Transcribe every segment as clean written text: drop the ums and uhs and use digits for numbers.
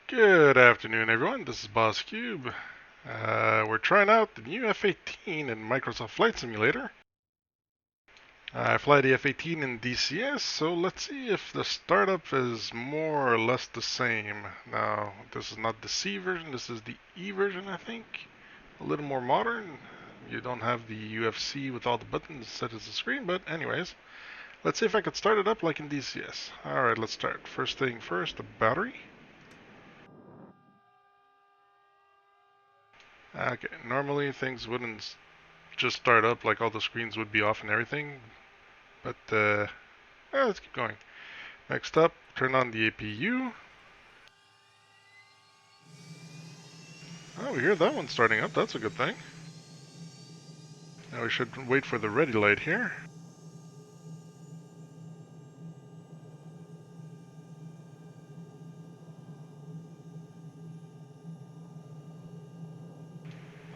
Good afternoon, everyone. This is Boss Cube. We're trying out the new F-18 in Microsoft Flight Simulator. I fly the F-18 in DCS, so let's see if the startup is more or less the same. Now, this is not the C version, this is the E version, I think. A little more modern. You don't have the UFC with all the buttons set as a screen, but anyways. Let's see if I could start it up like in DCS. Alright, let's start. First thing first, the battery. Okay, normally things wouldn't just start up like all the screens would be off and everything, but let's keep going. Next up, turn on the APU. Oh, we hear that one starting up, that's a good thing. Now we should wait for the ready light here.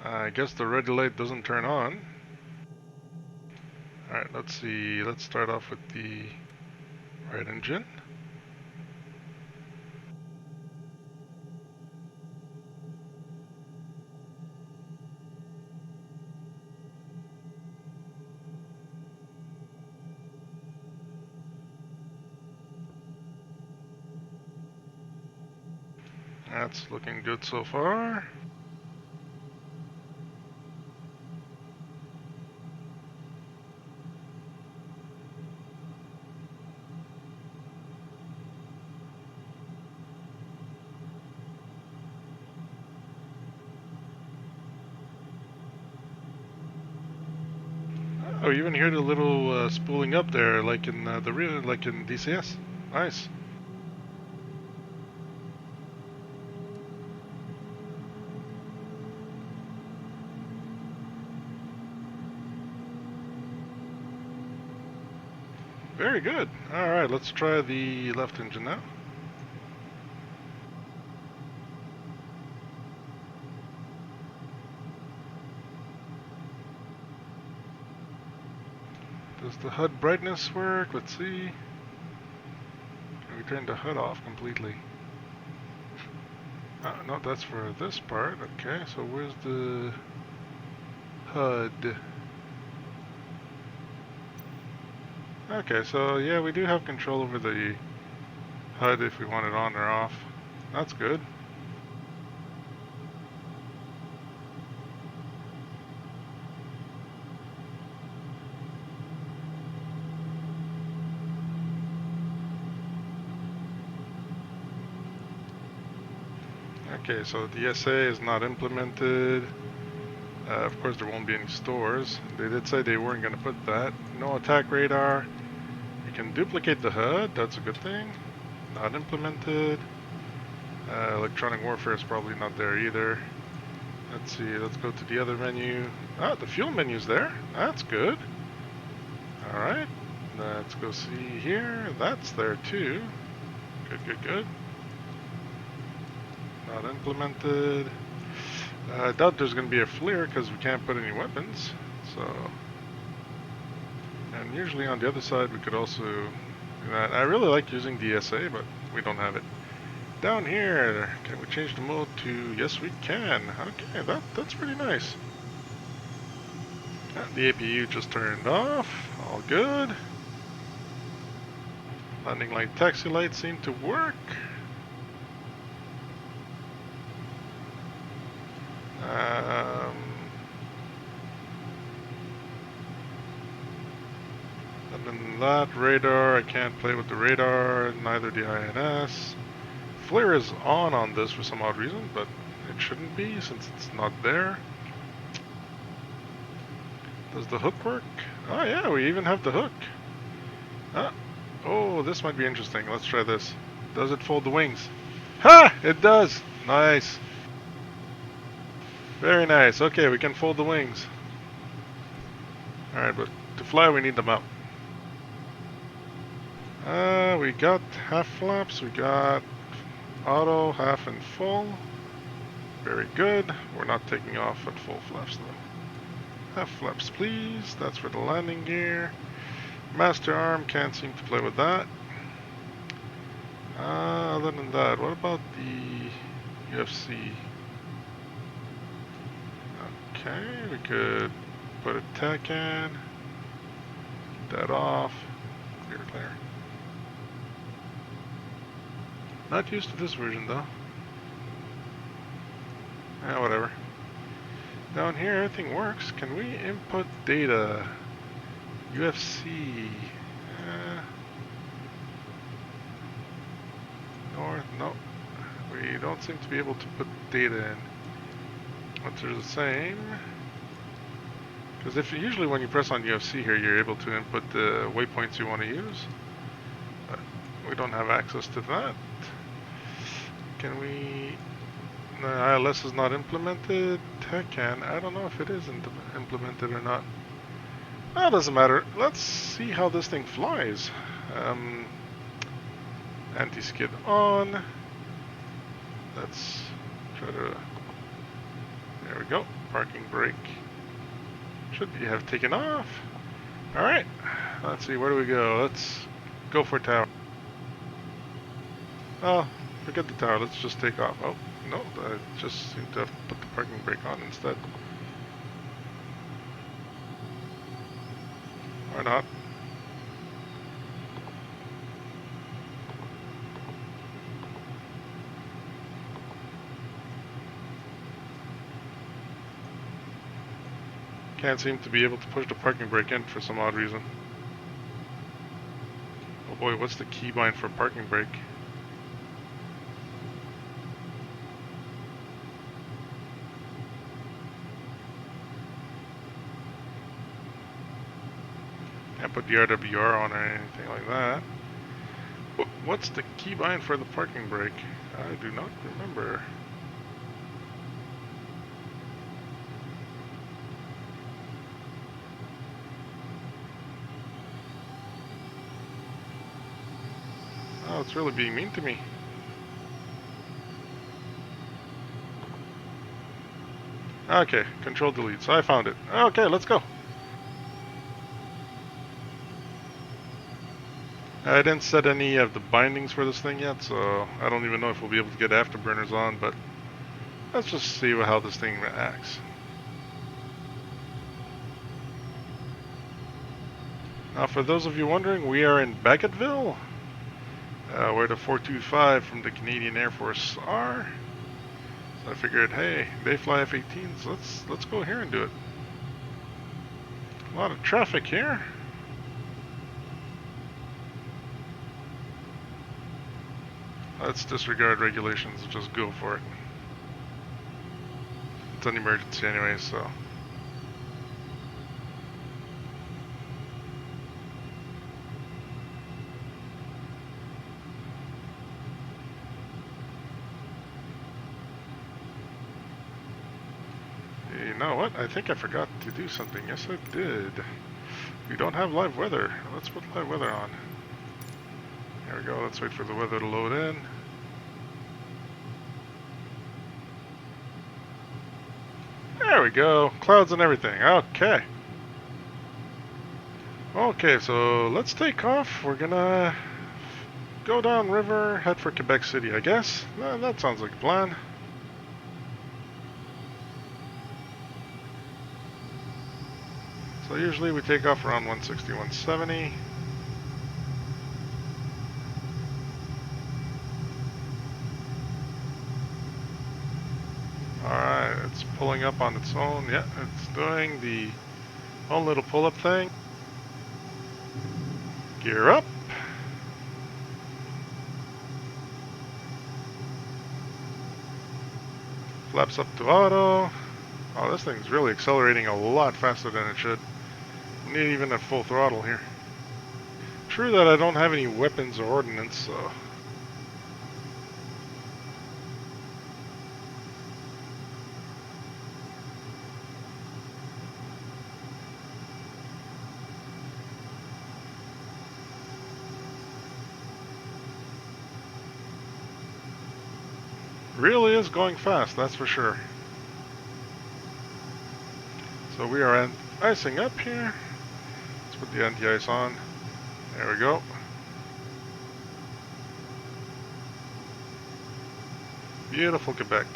I guess the ready light doesn't turn on. Alright, let's see, let's start off with the right engine. That's looking good so far. Oh, you even hear the little spooling up there, like in the real, like in DCS. Nice. Very good. Alright, let's try the left engine now. Does the HUD brightness work? Let's see. We turned the HUD off completely. No, that's for this part. Okay, so where's the HUD? Okay, so yeah, we do have control over the HUD if we want it on or off. That's good. Okay, so the SA is not implemented. Of course, there won't be any stores. They did say they weren't going to put that. No attack radar. You can duplicate the HUD, that's a good thing. Not implemented. Electronic warfare is probably not there either. Let's see, let's go to the other menu. Ah, the fuel menu's there. That's good. Alright, let's go see here. That's there too. Good, good, good. Not implemented. I doubt there's going to be a flare because we can't put any weapons. So, and usually on the other side we could also do that. I really like using the SA, but we don't have it. Down here, can we change the mode to, yes we can. Okay, that's pretty nice. The APU just turned off, all good. Landing light, taxi lights seem to work. And then that radar, I can't play with the radar, neither the INS. Flare is on this for some odd reason, but it shouldn't be since it's not there. Does the hook work? Oh yeah, we even have the hook. Oh, this might be interesting. Let's try this. Does it fold the wings? Ha! It does! Nice. Very nice. Okay, we can fold the wings. Alright, but to fly we need them up. We got half flaps, we got auto, half and full. Very good. We're not taking off at full flaps though. Half flaps please, that's for the landing gear. Master arm, can't seem to play with that. Other than that, what about the UFC? Okay, we could put a tech in, get that off, clear, clear. Not used to this version though. Whatever. Down here, everything works. Can we input data? UFC. North, no. We don't seem to be able to put data in. What's the same? Because if usually when you press on UFC here, you're able to input the waypoints you want to use. But we don't have access to that. Can we? No, ILS is not implemented. Tech can. I don't know if it is implemented or not. That doesn't matter. Let's see how this thing flies. Anti-skid on. Let's try to. There we go. Parking brake. Should be have taken off. All right. Let's see. Where do we go? Let's go for tower. Oh, forget the tower. Let's just take off. Oh no, I just seem to have put the parking brake on instead. Or not. Can't seem to be able to push the parking brake in for some odd reason. Oh boy, what's the keybind for parking brake? Can't put the RWR on or anything like that. What's the keybind for the parking brake? I do not remember. Oh, it's really being mean to me. Okay, control delete. So I found it. Okay, let's go. I didn't set any of the bindings for this thing yet, so I don't even know if we'll be able to get afterburners on, but let's just see how this thing reacts. Now, for those of you wondering, we are in Bagotville, where the 425 from the Canadian Air Force are. So I figured, hey, they fly F-18s, let's go here and do it. A lot of traffic here. Let's disregard regulations and just go for it. It's an emergency anyway, so. You know what? I think I forgot to do something. Yes, I did. We don't have live weather. Let's put live weather on. There we go. Let's wait for the weather to load in. There we go. Clouds and everything. Okay. Okay, so let's take off. We're gonna go down river, head for Quebec City, I guess. That sounds like a plan. So usually we take off around 160, 170. Alright, it's pulling up on its own. Yeah, it's doing the own little pull-up thing. Gear up. Flaps up to auto. Oh, this thing's really accelerating a lot faster than it should. Need even at full throttle here. True that I don't have any weapons or ordnance, so. Really is going fast, that's for sure. So we are icing up here. Let's put the anti-ice on. There we go. Beautiful Quebec.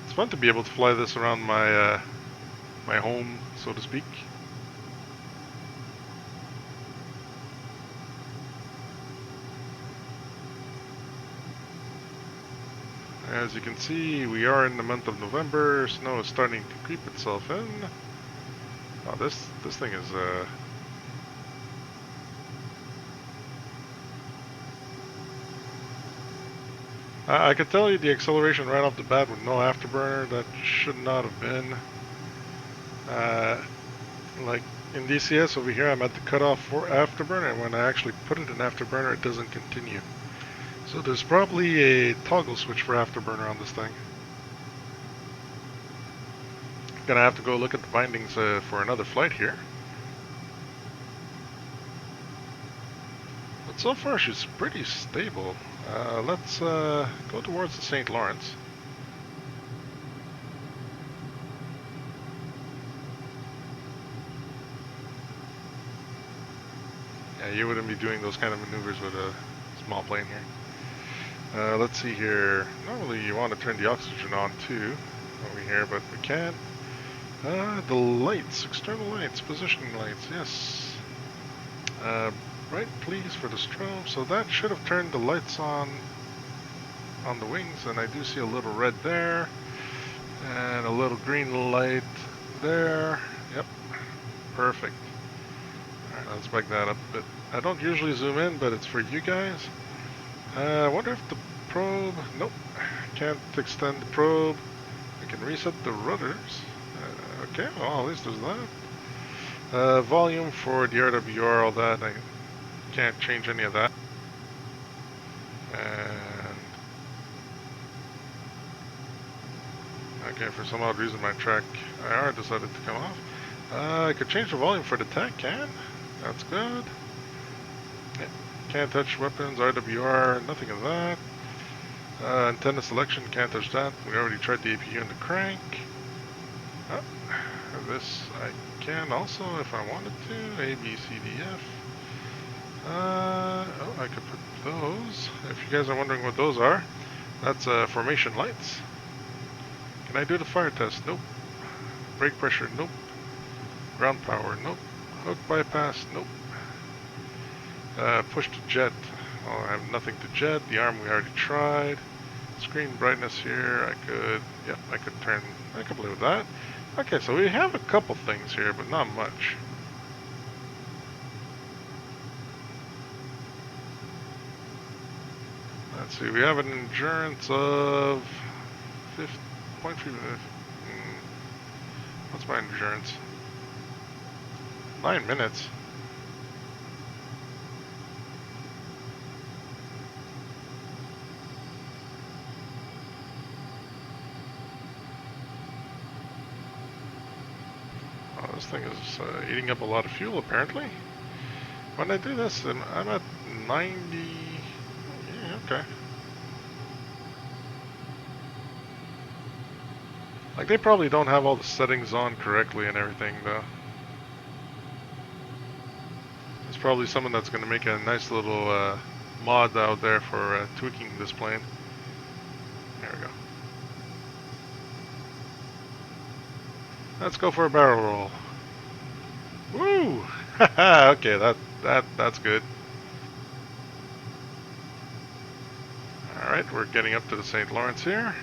It's fun to be able to fly this around my my home, so to speak. As you can see, we are in the month of November. Snow is starting to creep itself in. Oh, this thing is I could tell you the acceleration right off the bat with no afterburner. That should not have been. Like in DCS over here, I'm at the cutoff for afterburner, and when I actually put it in afterburner, it doesn't continue. So there's probably a toggle switch for afterburner on this thing. Gonna have to go look at the bindings for another flight here. But so far she's pretty stable. Let's go towards the St. Lawrence. Yeah, you wouldn't be doing those kind of maneuvers with a small plane here. Let's see here. Normally you want to turn the oxygen on too over here, but we can't. The lights, external lights, positioning lights, yes. Right, please, for the strobe. So that should have turned the lights on the wings, and I do see a little red there, and a little green light there. Yep, perfect. Alright, let's back that up a bit. I don't usually zoom in, but it's for you guys. I wonder if the probe... Nope, can't extend the probe. I can reset the rudders. Okay, well, at least there's that. Volume for the RWR, all that, I can't change any of that. And... okay, for some odd reason my track IR decided to come off. I could change the volume for the tank can. That's good. Yeah. Can't touch weapons, RWR, nothing of that. Antenna selection, can't touch that. We already tried the APU and the crank. Oh, this I can also if I wanted to. A, B, C, D, F. Oh, I could put those. If you guys are wondering what those are, that's formation lights. Can I do the fire test? Nope. Brake pressure? Nope. Ground power? Nope. Hook bypass? Nope. Push to jet. Oh, I have nothing to jet. The arm we already tried. Screen brightness here. I could turn. I could play with that. Okay, so we have a couple things here, but not much. Let's see. We have an endurance of 0.3. What's my endurance? 9 minutes. Oh, this thing is eating up a lot of fuel apparently. When I do this, I'm at 90. Yeah, okay. Like they probably don't have all the settings on correctly and everything though. There's probably someone that's going to make a nice little mod out there for tweaking this plane. There we go. Let's go for a barrel roll. Woo! Okay, that's good. Alright, we're getting up to the St. Lawrence here.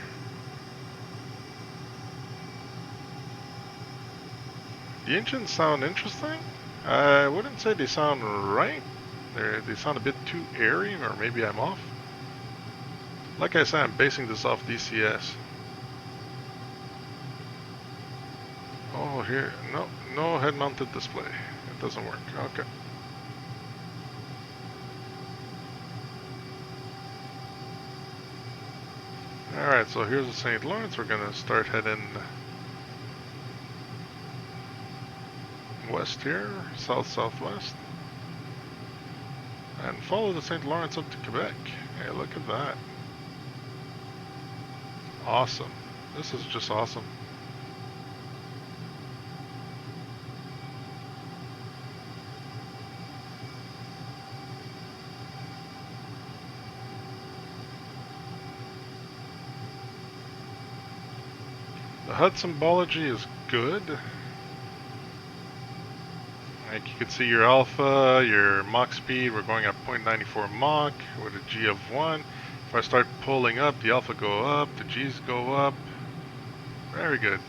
The engines sound interesting. I wouldn't say they sound right. They sound a bit too airy, or maybe I'm off. Like I said, I'm basing this off DCS. Oh, here, no head-mounted display. It doesn't work. Okay. Alright, so here's the St. Lawrence. We're gonna start heading west here, south-southwest. And follow the St. Lawrence up to Quebec. Hey, look at that. Awesome. This is just awesome. The HUD symbology is good. Like you can see your alpha, your Mach speed, we're going at 0.94 Mach with a G of 1. If I start pulling up, the alpha go up, the G's go up. Very good.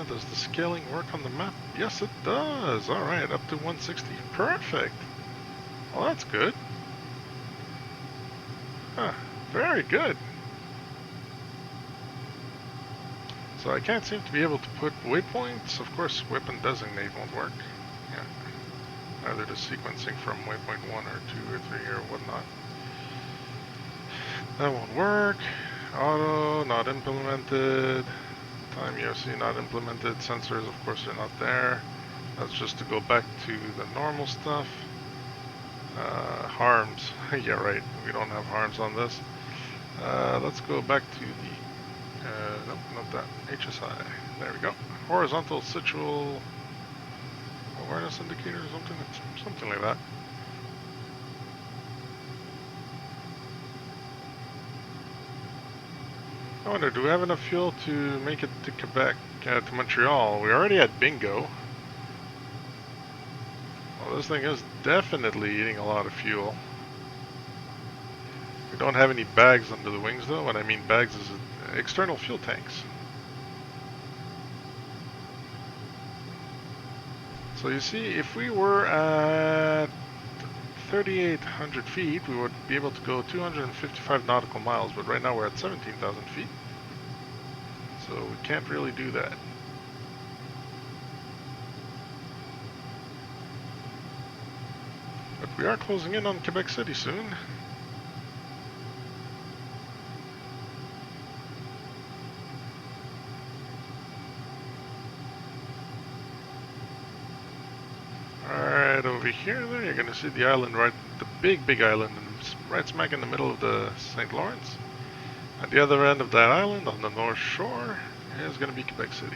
Does the scaling work on the map? Yes, it does. Alright, up to 160. Perfect. Well, that's good. Huh, very good. So I can't seem to be able to put waypoints. Of course, weapon designate won't work. Yeah. Either the sequencing from waypoint 1 or 2 or 3 or whatnot. That won't work. Auto, not implemented. Time UFC, not implemented. Sensors, of course, are not there. That's just to go back to the normal stuff. Harms. Yeah, right. We don't have harms on this. Let's go back to the... nope, not that. HSI. There we go. Horizontal situal awareness indicator or something like that. I wonder, do we have enough fuel to make it to Quebec, to Montreal? We already had bingo. Well, this thing is definitely eating a lot of fuel. We don't have any bags under the wings though. What I mean bags is external fuel tanks. So you see, if we were at 3,800 feet, we would be able to go 255 nautical miles, but right now we're at 17,000 feet. So we can't really do that. But we are closing in on Quebec City soon. Alright, over here there, you're gonna see the island, right, the big island, right smack in the middle of the St. Lawrence. At the other end of that island, on the north shore, is gonna be Quebec City.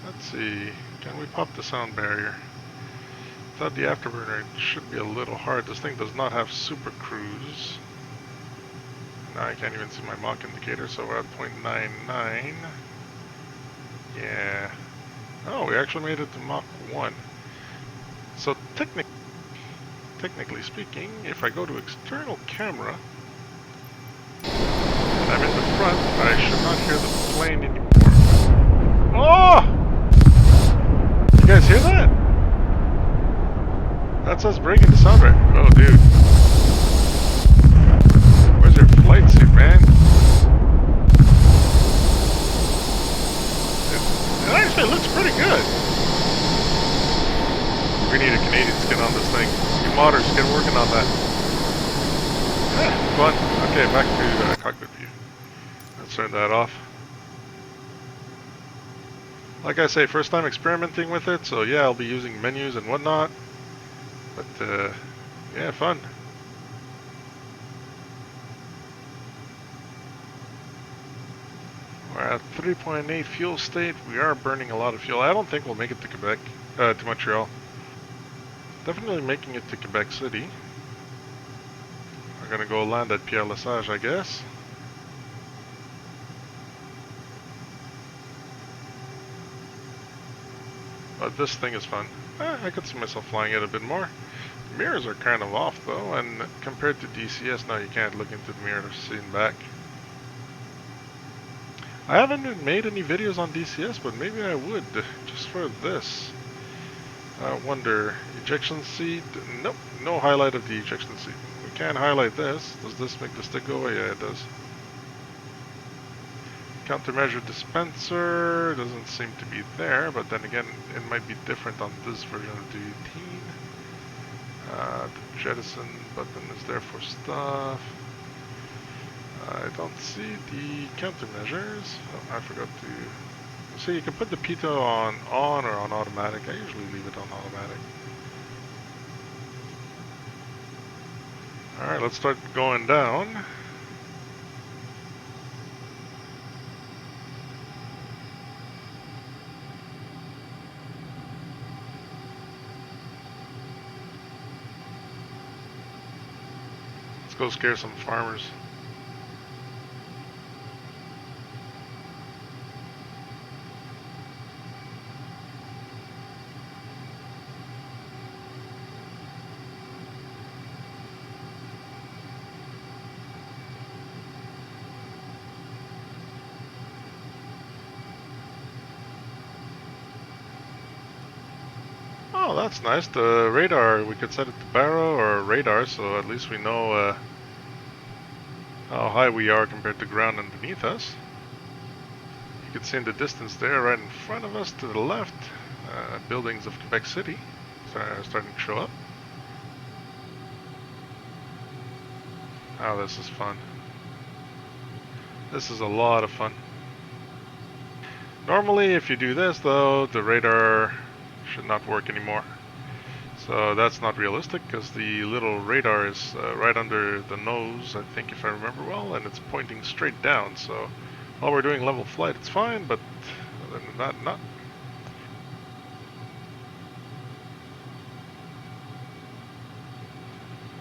Let's see, can we pop the sound barrier? Without the afterburner, it should be a little hard. This thing does not have super cruise. Now I can't even see my Mach indicator, so we're at 0.99. Yeah. Oh, we actually made it to Mach 1. So technically speaking, if I go to external camera, and I'm in the front, I should not hear the plane anymore. Oh! You guys hear that? That's us breaking the sound right. Oh, dude. Where's your flight suit, man? It actually looks pretty good. We need a Canadian skin on this thing. You modders, get working on that. Yeah, fun. Okay, back to cockpit view. Let's turn that off. Like I say, first time experimenting with it, so yeah, I'll be using menus and whatnot. But, yeah, fun. We're at 3.8 fuel state. We are burning a lot of fuel. I don't think we'll make it to Quebec, to Montreal. Definitely making it to Quebec City. We're gonna go land at Pierre Lesage, I guess. But this thing is fun. I could see myself flying it a bit more. The mirrors are kind of off though, and compared to DCS, now you can't look into the mirror to see back. I haven't made any videos on DCS, but maybe I would, just for this. I wonder, ejection seat? Nope, no highlight of the ejection seat. We can highlight this. Does this make the stick go away? Yeah, it does. Countermeasure dispenser doesn't seem to be there, but then again, it might be different on this version of the 18. The jettison button is there for stuff. I don't see the countermeasures. Oh, I forgot to... See, you can put the pitot on or on automatic. I usually leave it on automatic. Alright, let's start going down. Let's go scare some farmers. Oh, that's nice. The radar, we could set it to barrow or radar, so at least we know how high we are compared to ground underneath us. You can see in the distance there, right in front of us to the left, buildings of Quebec City are starting to show up. Oh, this is fun. This is a lot of fun. Normally, if you do this, though, the radar should not work anymore. So that's not realistic, because the little radar is right under the nose, I think, if I remember well, and it's pointing straight down. So while we're doing level flight, it's fine, but other than that, not.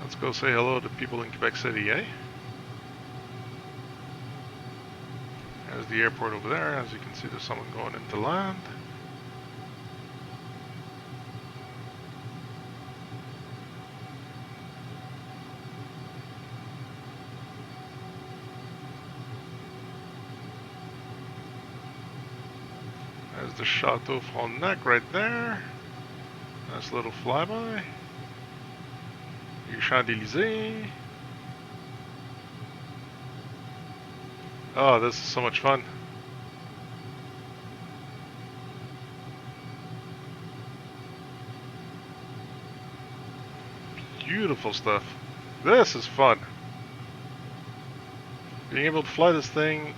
Let's go say hello to people in Quebec City, eh? There's the airport over there. As you can see, there's someone going into land. There's the Chateau Frontenac right there. Nice little flyby. Champs-Élysées. Oh, this is so much fun. Beautiful stuff. This is fun. Being able to fly this thing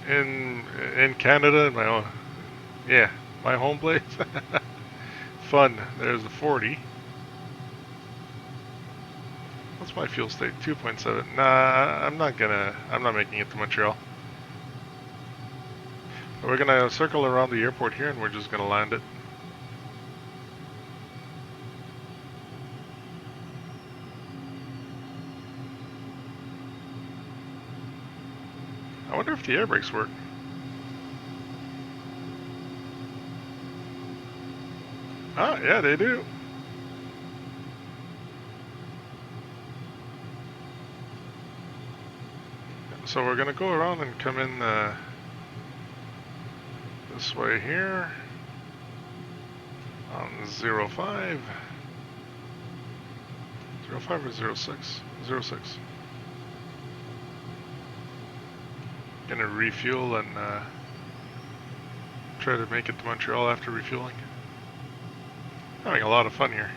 in Canada, in my own, yeah, my home place. Fun. There's the 40. What's my fuel state? 2.7. Nah, I'm not making it to Montreal. We're gonna circle around the airport here and we're just gonna land it. I wonder if the air brakes work. Ah, yeah, they do. So we're gonna go around and come in this way here on 05. 05 or 06? 06. Gonna refuel and try to make it to Montreal after refueling. Having a lot of fun here.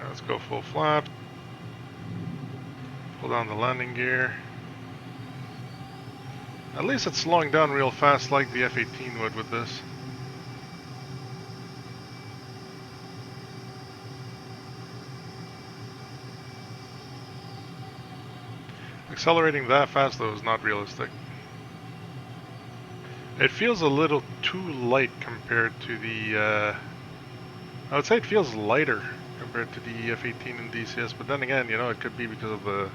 Let's go full flap. Pull down the landing gear. At least it's slowing down real fast like the F-18 would with this. Accelerating that fast though is not realistic. It feels a little too light compared to the, I would say it feels lighter compared to the F-18 and DCS, but then again, you know, it could be because of the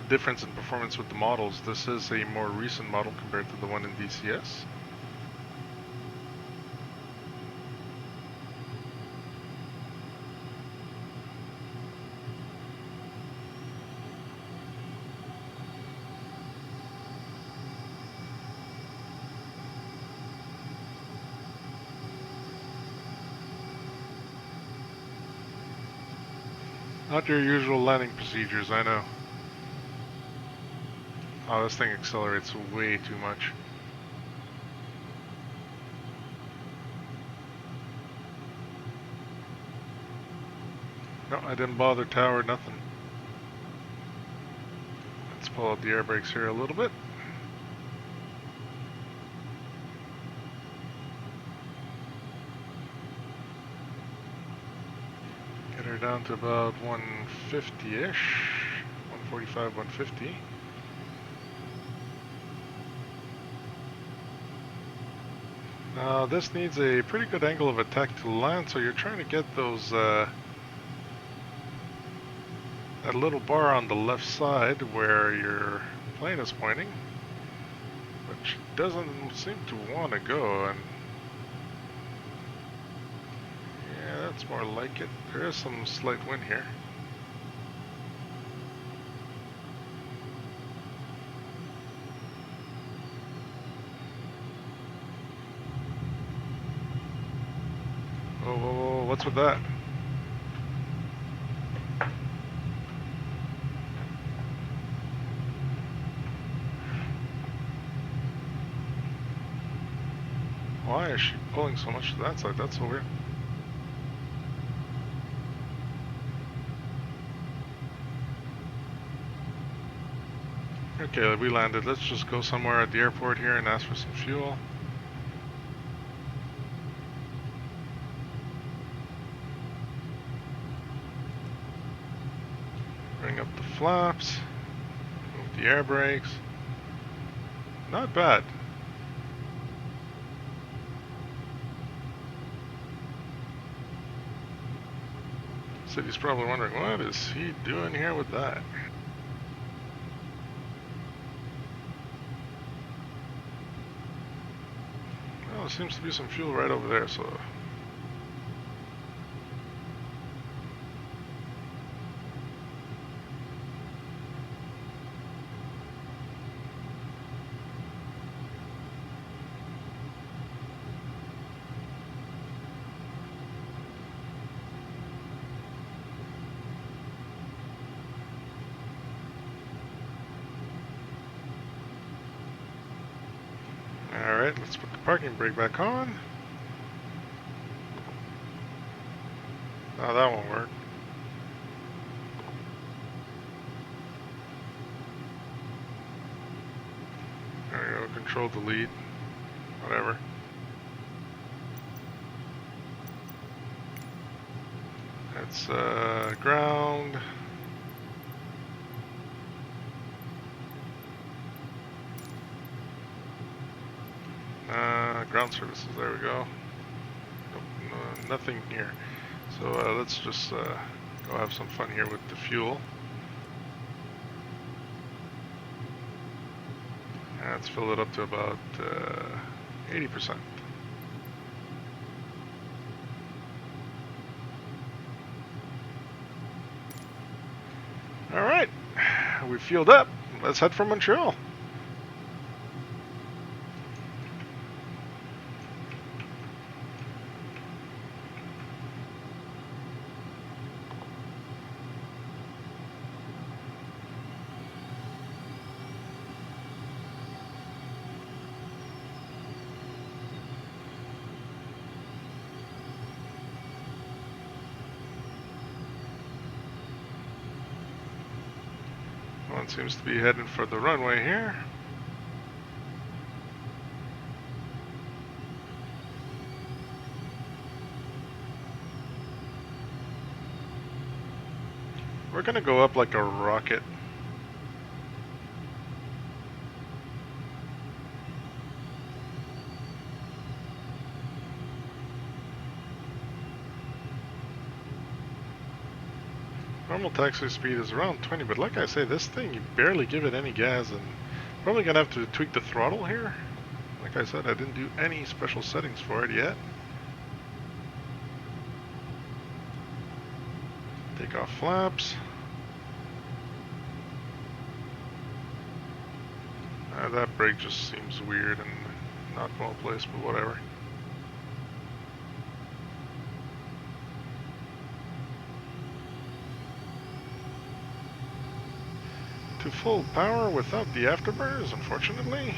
difference in performance with the models. This is a more recent model compared to the one in DCS. Not your usual landing procedures, I know. Oh, this thing accelerates way too much. No, I didn't bother tower, nothing. Let's pull out the air brakes here a little bit. Get her down to about 150-ish. 145, 150. This needs a pretty good angle of attack to land, so you're trying to get those, that little bar on the left side where your plane is pointing, which doesn't seem to want to go, and yeah, that's more like it. There is some slight wind here. Whoa, whoa, whoa, what's with that? Why is she pulling so much to that side? That's so weird. Okay, we landed. Let's just go somewhere at the airport here and ask for some fuel. Bring up the flaps. Move the air brakes. Not bad. City's probably wondering, what is he doing here with that? Well, there seems to be some fuel right over there, so... Alright, let's put the parking brake back on. Oh, that won't work. There we go, control delete. Whatever. It's ground. Ground services, there we go. Nope, nothing here. So let's just go have some fun here with the fuel. And let's fill it up to about 80%. Alright, we fueled up. Let's head for Montreal. One seems to be heading for the runway here. We're gonna go up like a rocket. Normal taxi speed is around 20, but like I say, this thing, you barely give it any gas, and probably gonna have to tweak the throttle here. Like I said, I didn't do any special settings for it yet. Take off flaps. That brake just seems weird and not well placed, but whatever. To full power without the afterburners, unfortunately.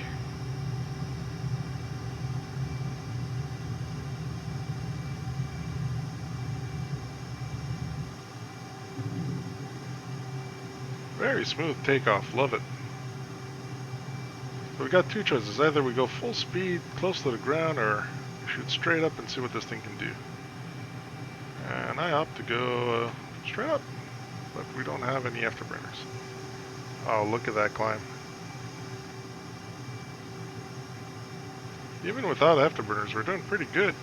Very smooth takeoff, love it. So we got two choices, either we go full speed, close to the ground, or shoot straight up and see what this thing can do. And I opt to go straight up, but we don't have any afterburners. Oh, look at that climb. Even without afterburners, we're doing pretty good.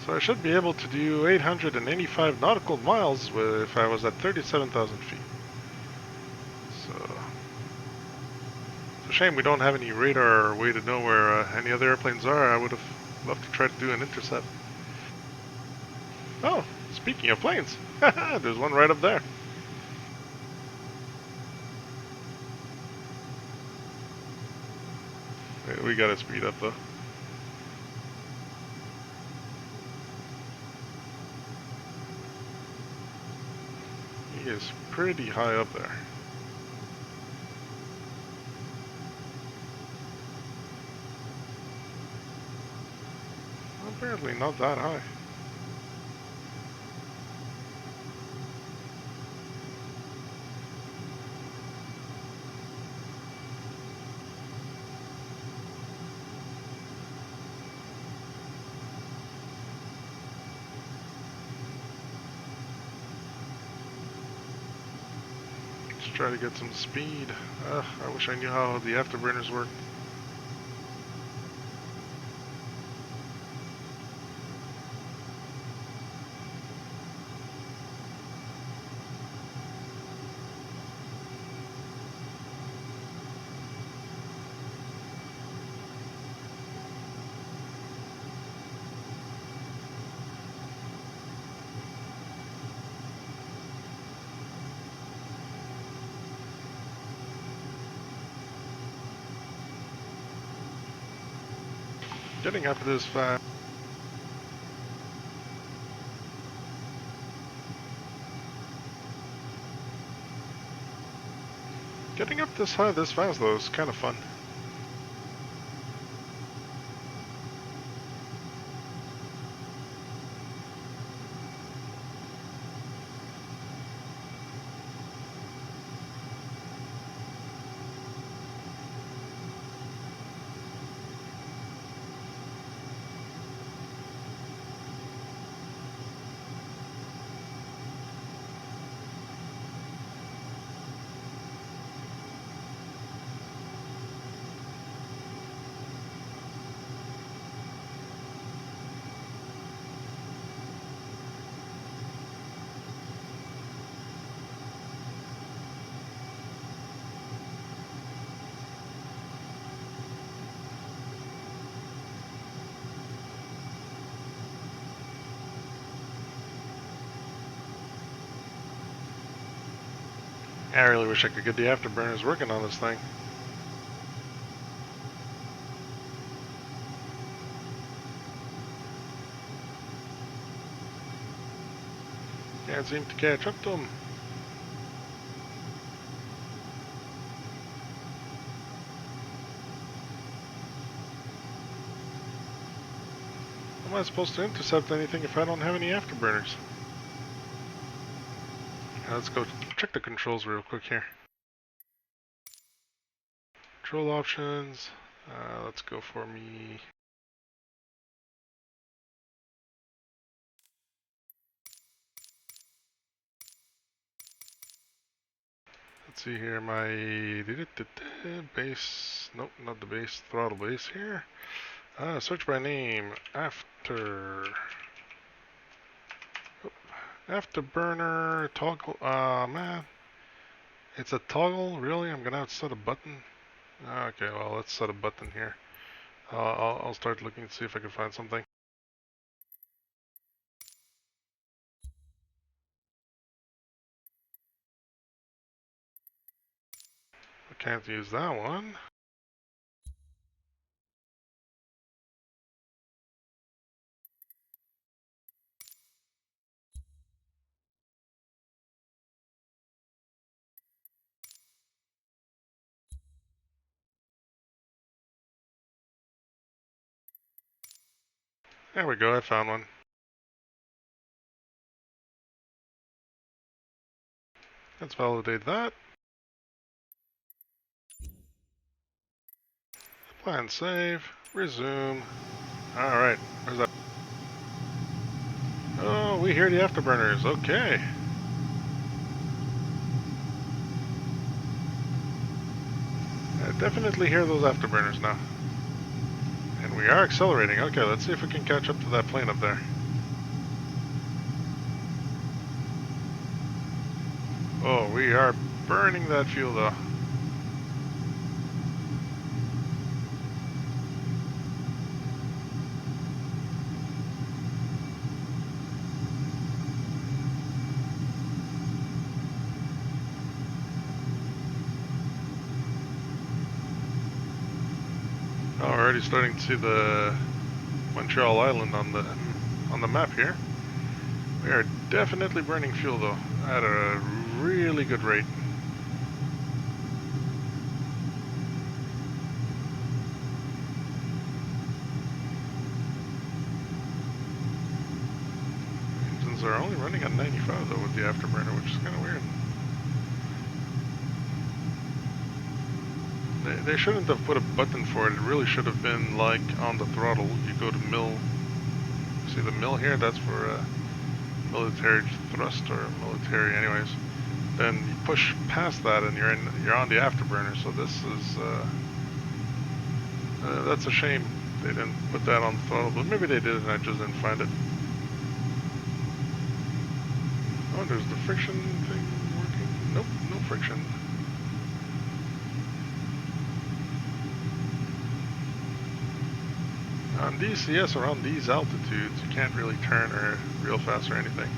So I should be able to do 885 nautical miles if I was at 37,000 feet. So it's a shame we don't have any radar or way to know where any other airplanes are. I would have loved to try to do an intercept. Oh, speaking of planes, there's one right up there. We gotta speed up though. He is pretty high up there. Apparently not that high. Let's try to get some speed. I wish I knew how the afterburners work. Getting up this fast. Getting up this high this fast though is kind of fun. I really wish I could get the afterburners working on this thing. Can't seem to catch up to them. How am I supposed to intercept anything if I don't have any afterburners? Let's go check the controls real quick here. Control options. Let's go for me. Let's see here, my base. Nope, not the base. Throttle base here. Search by name. Afterburner toggle. Man, it's a toggle. Really? I'm gonna have to set a button. Okay, well, let's set a button here. I'll start looking to see if I can find something. I can't use that one. There we go, I found one. Let's validate that. Plan save. Resume. Alright, where's that? Oh, we hear the afterburners. Okay. I definitely hear those afterburners now. And we are accelerating. Okay, let's see if we can catch up to that plane up there. Oh, we are burning that fuel though. Oh, we're already starting to see the Montreal Island on the map here. We are definitely burning fuel though, at a really good rate. Engines are only running on 95 though with the afterburner, which is kind of weird. They shouldn't have put a button for it. It really should have been like on the throttle. You go to mill. See the mill here? That's for military thrust or military, anyways. Then you push past that and you're on the afterburner. So this is that's a shame they didn't put that on the throttle, but maybe they did and I just didn't find it. Oh, there's the friction thing working. Nope, no friction. On DCS around these altitudes, you can't really turn or real fast or anything.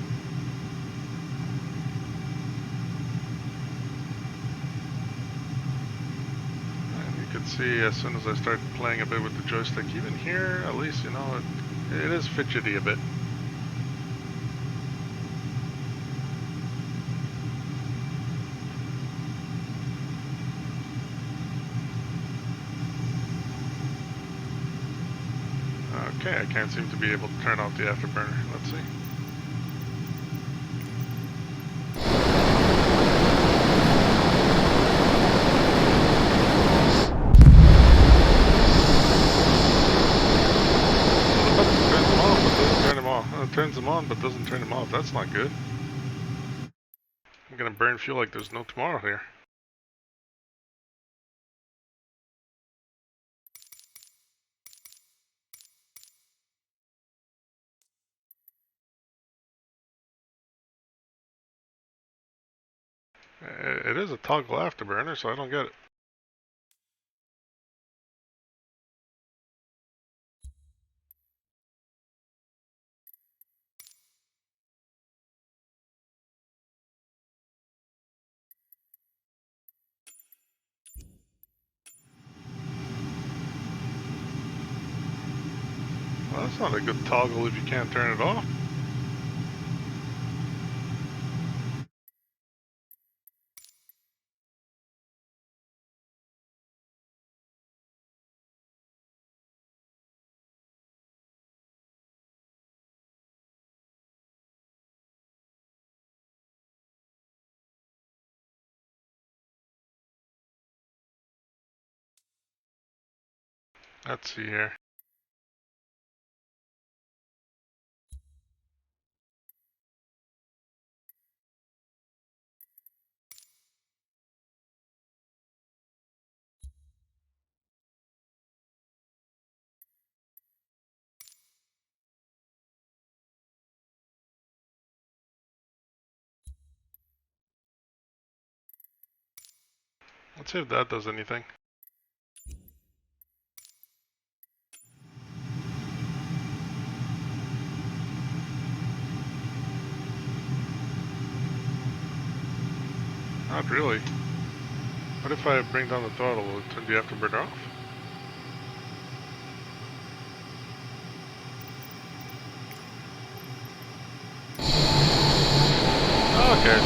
And you can see as soon as I start playing a bit with the joystick, even here, at least, you know, it is fidgety a bit. Okay, I can't seem to be able to turn off the afterburner. Let's see. So the button turns them on, but doesn't turn them off. It turns them on, but doesn't turn them off. That's not good. I'm gonna burn fuel like there's no tomorrow here. It is a toggle afterburner, so I don't get it. Well, that's not a good toggle if you can't turn it off. Let's see here. Let's see if that does anything. Not really. What if I bring down the throttle? Will it turn the afterburner off? Okay,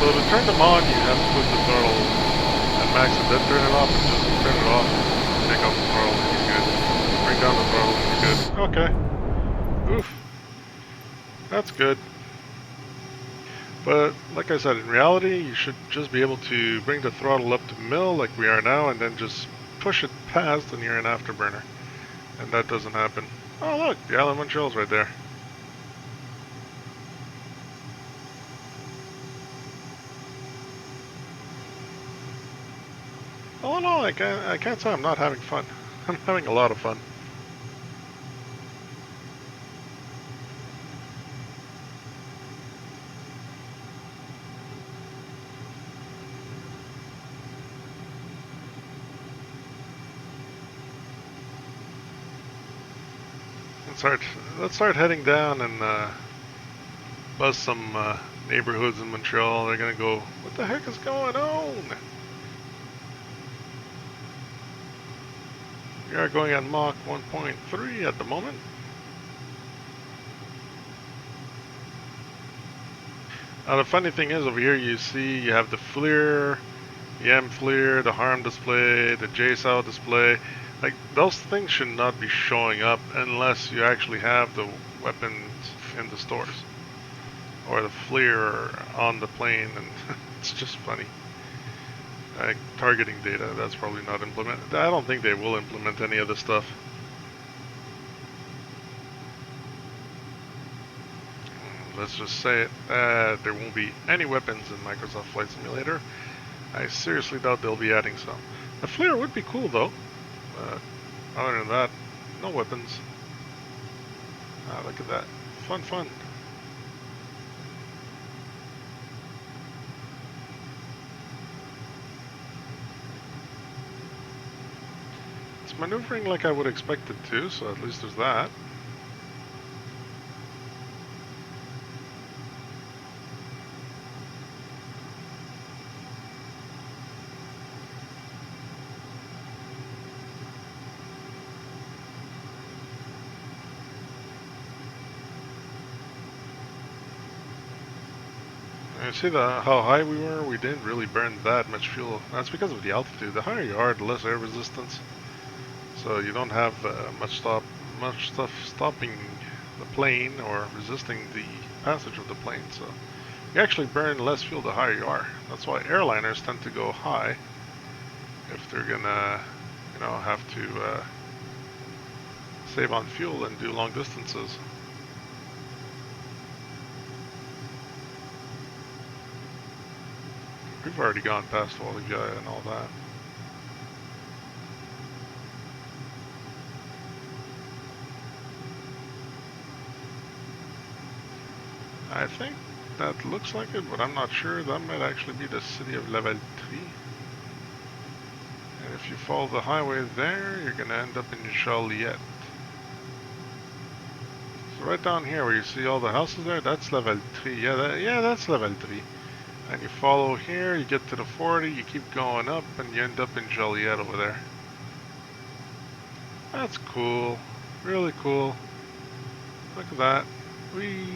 so to turn them on, you have to put the throttle at max and then turn it off, and just turn it off, take off the throttle, and you're good. Bring down the throttle, and you're good. Okay. Oof. That's good. But, like I said, in reality, you should just be able to bring the throttle up to mill, like we are now, and then just push it past and you're an afterburner. And that doesn't happen. Oh look, the island Montreal's right there. Oh no, I can't say I'm not having fun. I'm having a lot of fun. Let's start heading down and buzz some neighborhoods in Montreal. They're gonna go, what the heck is going on? We are going at Mach 1.3 at the moment. Now the funny thing is, over here you see you have the FLIR, the M FLIR, the harm display, the JSOW display. Like, those things should not be showing up unless you actually have the weapons in the stores. Or the FLIR on the plane, and it's just funny. Targeting data, that's probably not implemented. I don't think they will implement any of this stuff. Let's just say it, there won't be any weapons in Microsoft Flight Simulator. I seriously doubt they'll be adding some. The FLIR would be cool though. Other than that, no weapons. Look at that. Fun, fun. It's maneuvering like I would expect it to, so at least there's that. You see how high we were? We didn't really burn that much fuel. That's because of the altitude. The higher you are, the less air resistance. So you don't have much stuff stopping the plane or resisting the passage of the plane. So you actually burn less fuel the higher you are. That's why airliners tend to go high if they're gonna, have to save on fuel and do long distances. We've already gone past Wallagaya and all that. I think that looks like it, but I'm not sure. That might actually be the city of Level 3. And if you follow the highway there, you're going to end up in Joliette. So right down here where you see all the houses there, that's Level 3. Yeah, that's Level 3. And you follow here, you get to the 40, you keep going up, and you end up in Joliette over there. That's cool. Really cool. Look at that. Whee!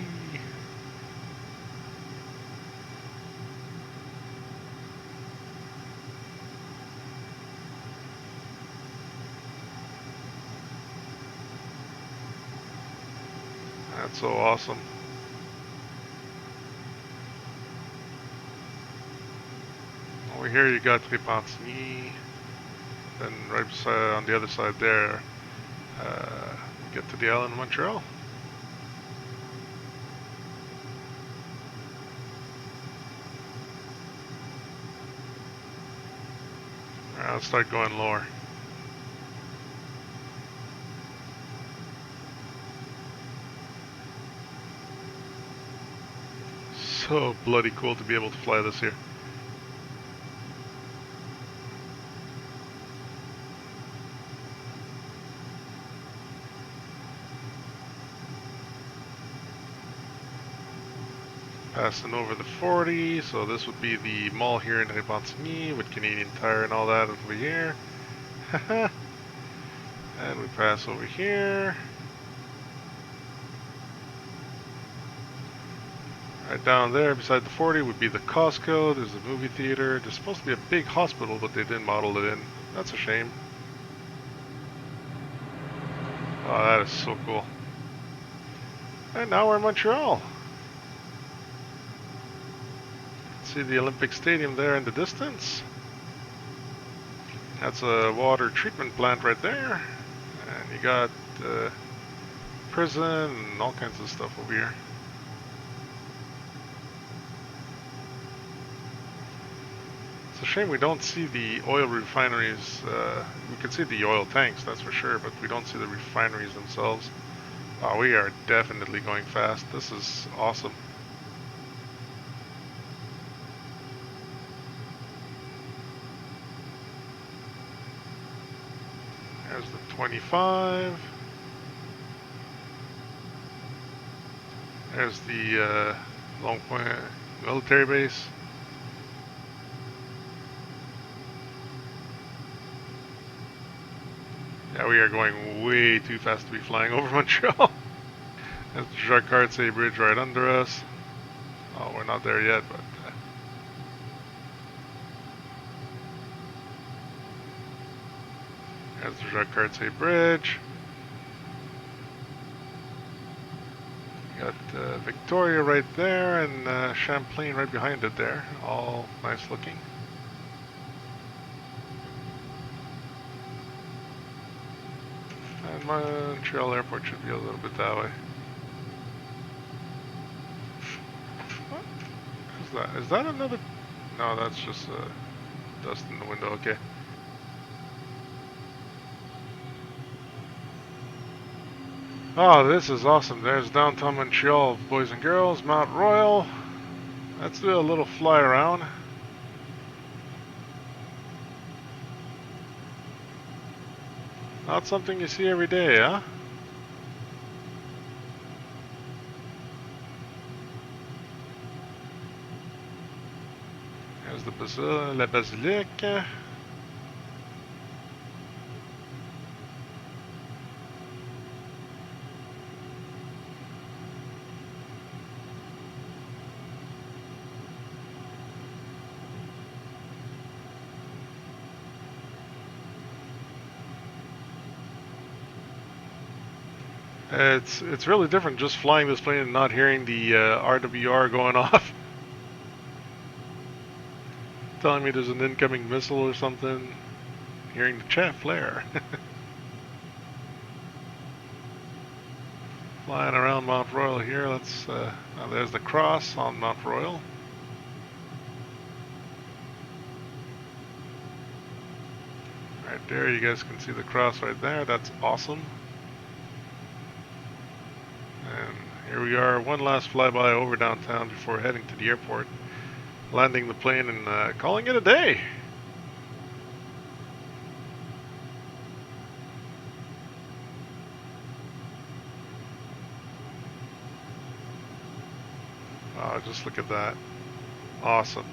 That's so awesome. Over here you got Repentigny, then right beside, on the other side there, get to the island Montreal. Alright, let's start going lower. So bloody cool to be able to fly this here. Passing over the 40, so this would be the mall here in Repentigny with Canadian Tire and all that over here. And we pass over here. Right down there beside the 40 would be the Costco. There's a movie theater. There's supposed to be a big hospital, but they didn't model it in. That's a shame. Oh, that is so cool. And now we're in Montreal. See the Olympic Stadium there in the distance. That's a water treatment plant right there. And you got prison and all kinds of stuff over here. It's a shame we don't see the oil refineries. We can see the oil tanks, that's for sure, but we don't see the refineries themselves. Oh, we are definitely going fast. This is awesome. There's the 25. There's the Long Point military base. Yeah, we are going way too fast to be flying over Montreal. There's the Jacques-Cartier Bridge right under us. Oh, we're not there yet, but... there's the Jacques-Cartier Bridge. Got Victoria right there and Champlain right behind it there. All nice looking. And Montreal Airport should be a little bit that way. What is that? Is that another? No, that's just dust in the window. Okay. Oh, this is awesome. There's downtown Montreal, boys and girls. Mount Royal. Let's do a little fly around. Not something you see every day, huh? There's the La Basilique. It's really different just flying this plane and not hearing the RWR going off. Telling me there's an incoming missile or something. Hearing the chaff flare. Flying around Mount Royal here. Let's. Now there's the cross on Mount Royal. Right there, you guys can see the cross right there. That's awesome. And here we are, one last flyby over downtown before heading to the airport, landing the plane and calling it a day. Oh, just look at that. Awesome.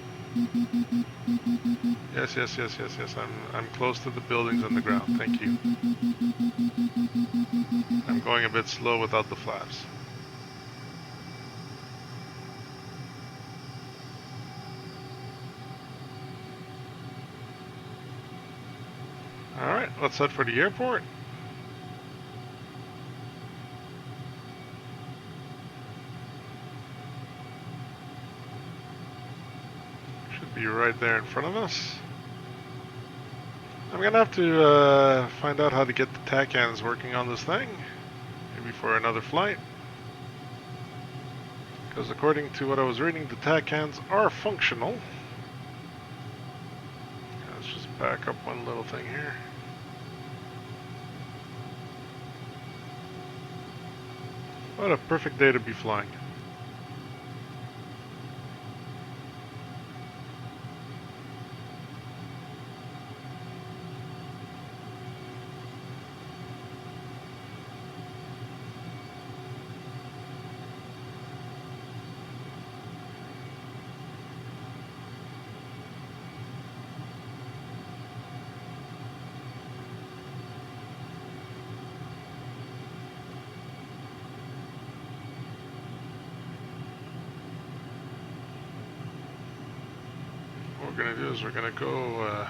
Yes, yes, yes, yes, yes. I'm close to the buildings on the ground. Thank you. I'm going a bit slow without the flaps. Alright, let's head for the airport. Should be right there in front of us. I'm gonna have to find out how to get the TACANs working on this thing. Maybe for another flight. Because according to what I was reading, the TACANs are functional. Let's just back up one little thing here. What a perfect day to be flying. What we're going to do is we're going to go...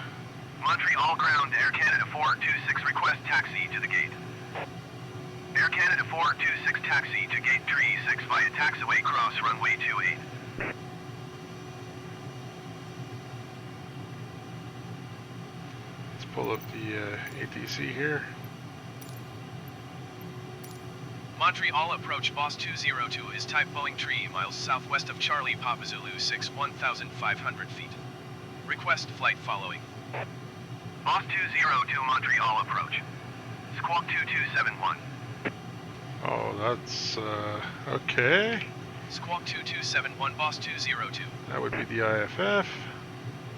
Montreal ground, Air Canada 426 request taxi to the gate. Air Canada 426 taxi to gate 36 via taxiway cross runway 28. Let's pull it the ATC here. Montreal approach Boss 202 is type Boeing 3 miles southwest of Charlie Papa Zulu 6 1,500 feet. Request flight following. Boss 202 Montreal approach. Squawk 2271. Oh, that's okay. Squawk 2271 Boss 202. That would be the IFF.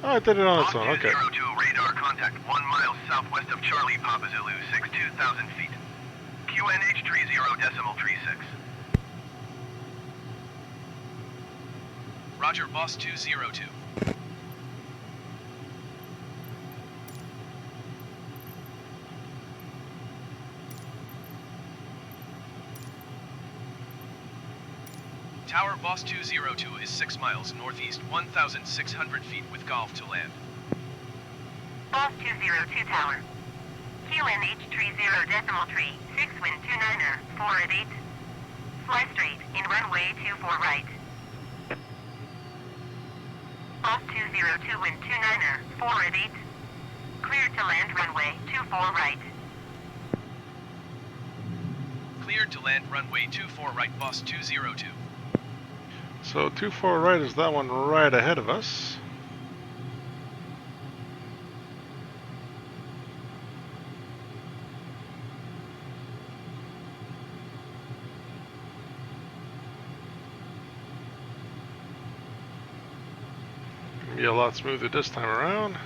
Oh, it did it on its own, okay. Boss 202 radar contact 1 mile southwest of Charlie Papa Zulu 6 2,000 feet. QNH 30.36. Roger Boss 202. Tower Boss 202 is 6 miles northeast, 1,600 feet with golf to land. Boss 202 Tower. QNH 30.3, 6 wind 29er, 4 at 8. Fly straight, in runway 24 right. Boss 202 wind 29er, 4 at 8. Clear to land runway 24 right. Cleared to land runway 24 right Boss 202. So 24 right is that one right ahead of us. Gonna be a lot smoother this time around.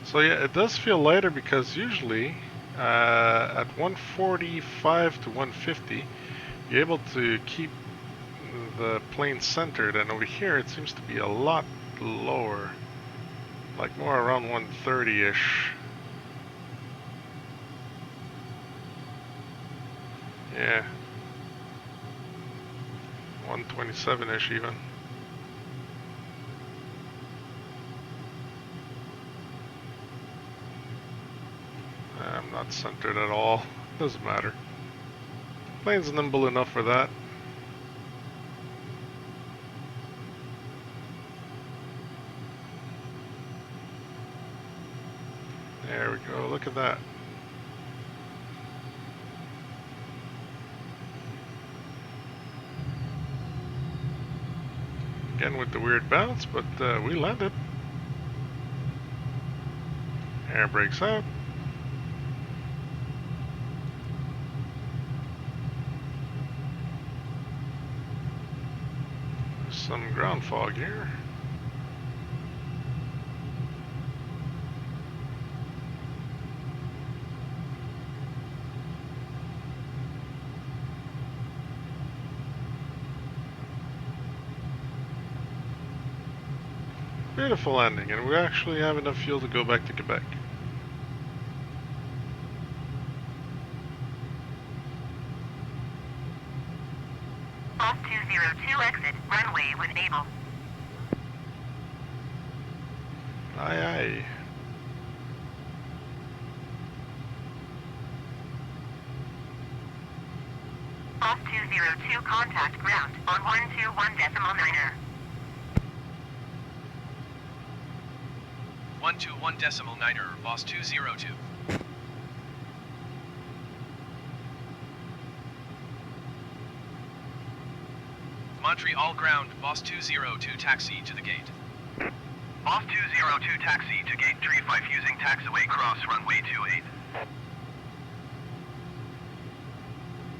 So yeah, it does feel lighter because usually at 145 to 150 you're able to keep the plane centered, and over here it seems to be a lot lower, like more around 130-ish. Yeah, 127-ish even. I'm not centered at all. Doesn't matter. Plane's nimble enough for that. There we go. Look at that. Again with the weird bounce, but we landed. Air brakes out. Some ground fog here. Beautiful landing, and we actually have enough fuel to go back to Quebec. Boss 202 exit, runway when able. Aye aye. Boss 202 contact ground on 121.9er. 121.9er Boss 202. Montreal ground Boss 202 taxi to the gate. Boss 202 taxi to gate 35 using taxiway cross runway 28.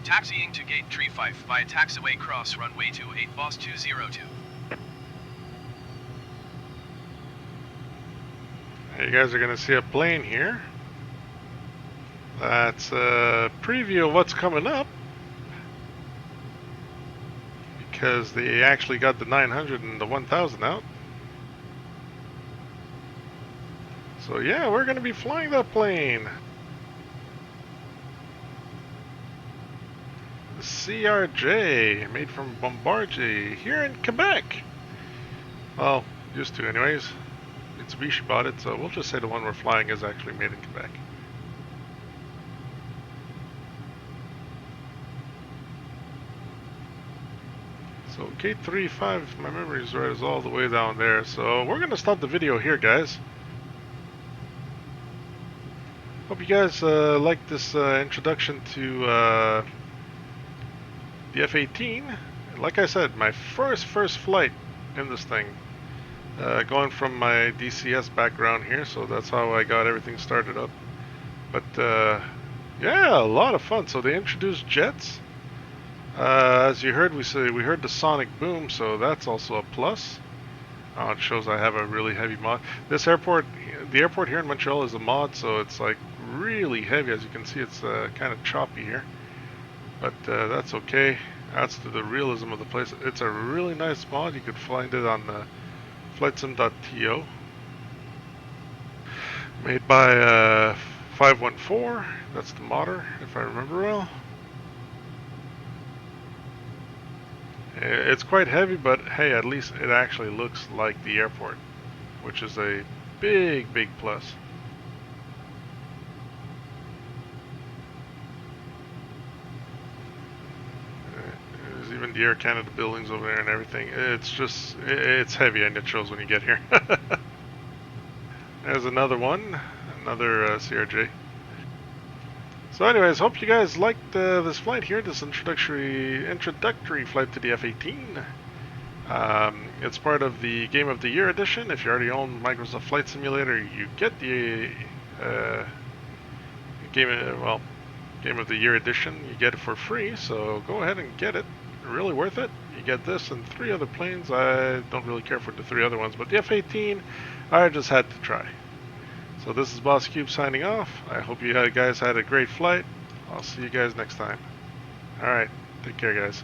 Taxiing to gate 35 via taxiway cross runway 28 Boss 202. You guys are going to see a plane here. That's a preview of what's coming up, because they actually got the 900 and the 1000 out. So yeah, we're going to be flying that plane. The CRJ, made from Bombardier, here in Quebec. Well, used to anyways. Mitsubishi bought it, so we'll just say the one we're flying is actually made in Quebec. So gate 3-5, if my memory is right, is all the way down there. So we're going to stop the video here, guys. Hope you guys liked this introduction to the F-18. Like I said, my first flight in this thing. Going from my DCS background here, so that's how I got everything started up. But yeah, a lot of fun. So they introduced jets. As you heard, we heard the sonic boom, so that's also a plus. It shows I have a really heavy mod. This airport, the airport here in Montreal is a mod, so it's like really heavy. As you can see, it's kind of choppy here, but that's okay. Adds to the realism of the place. It's a really nice mod. You could find it on the flightsim.to. Made by 514. That's the modder, if I remember well. It's quite heavy, but hey, at least it actually looks like the airport, which is a big plus. There's even the Air Canada buildings over there and everything. It's just, it's heavy, and it shows when you get here. There's another one, another CRJ. So anyways, hope you guys liked this flight here, this introductory flight to the F-18. It's part of the Game of the Year edition. If you already own Microsoft Flight Simulator, you get the Game of the Year edition. You get it for free, so go ahead and get it. Really worth it. You get this and 3 other planes. I don't really care for the 3 other ones, but the F-18, I just had to try. So this is Boss Cube signing off. I hope you guys had a great flight. I'll see you guys next time. Alright, take care guys.